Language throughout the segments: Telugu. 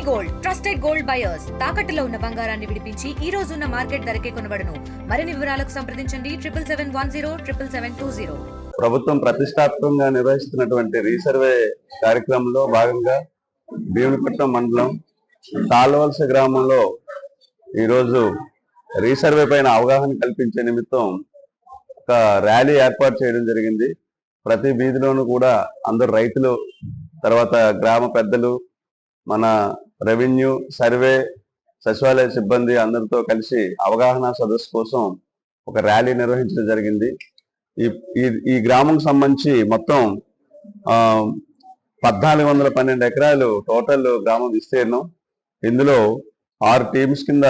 గోల్డ్ ట్రస్టెడ్ గోల్డ్ బయర్స్ తాకట్టులో ఉన్న బంగారాన్ని విడిపించి ఈ రోజు ఉన్న మార్కెట్ ధరకే కొనబడును. మరిన్ని వివరాలకు సంప్రదించండి 7710777020. ప్రభుత్వం ప్రతిష్టాత్మకంగా నిర్వహిస్తున్నటువంటి రీసర్వే కార్యక్రమంలో భాగంగా భీమునిపట్నం మండలం తాళ్లవలస గ్రామంలో ఈరోజు రీసర్వే పైన అవగాహన కల్పించే నిమిత్తం ఒక ర్యాలీ ఏర్పాటు చేయడం జరిగింది. ప్రతి వీధిలోనూ కూడా అందరు రైతులు, తర్వాత గ్రామ పెద్దలు, మన రెవెన్యూ, సర్వే, సచివాలయ సిబ్బంది అందరితో కలిసి అవగాహన సదస్సు కోసం ఒక ర్యాలీ నిర్వహించడం జరిగింది. ఈ గ్రామం సంబంధించి మొత్తం 1412 ఎకరాలు టోటల్ గ్రామం విస్తీర్ణం. ఇందులో 6 టీమ్స్ కింద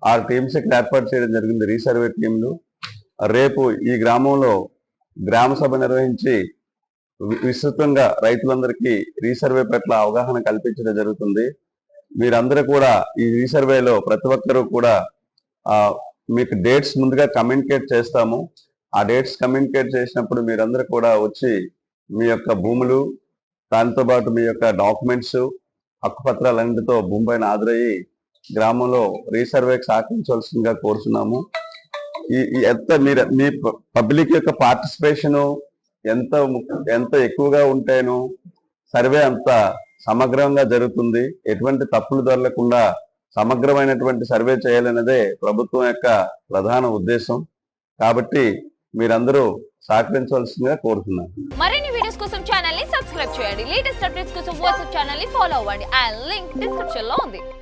6 టీమ్స్ ఇక్కడ ఏర్పాటు చేయడం జరిగింది, రీసర్వే టీంలు. రేపు ఈ గ్రామంలో గ్రామ సభ నిర్వహించి విస్తృతంగా రైతులందరికీ రీసర్వే పట్ల అవగాహన కల్పించడం జరుగుతుంది. మీరందరూ కూడా ఈ రీసర్వేలో ప్రతి ఒక్కరూ కూడా మీకు డేట్స్ ముందుగా కమ్యూనికేట్ చేస్తాము. ఆ డేట్స్ కమ్యూనికేట్ చేసినప్పుడు మీరందరూ కూడా వచ్చి మీ యొక్క భూములు, దాంతో పాటు మీ యొక్క డాక్యుమెంట్స్, హక్కుపత్రాలన్నింటితో భూమి పైన హాజరయ్యి గ్రామంలో రీసర్వేకి సహకరించవలసిందిగా కోరుతున్నాము. మీ పబ్లిక్ యొక్క పార్టిసిపేషను ఎంత ఎక్కువగా ఉంటేను సర్వే అంత సమగ్రంగా జరుగుతుంది. ఎటువంటి తప్పులు దొరకకుండా సమగ్రమైనటువంటి సర్వే చేయాలన్నదే ప్రభుత్వం యొక్క ప్రధాన ఉద్దేశం. కాబట్టి మీరందరూ సహకరించవలసిందిగా కోరుతున్నాను. మరిన్ని వీడియోస్ కోసం ఛానల్ ని సబ్స్క్రైబ్ చేయండి. లేటెస్ట్ అప్డేట్స్ కోసం వాట్సాప్ ఛానల్ ని ఫాలో అవ్వండి. ఆ లింక్ డిస్క్రిప్షన్ లో ఉంది.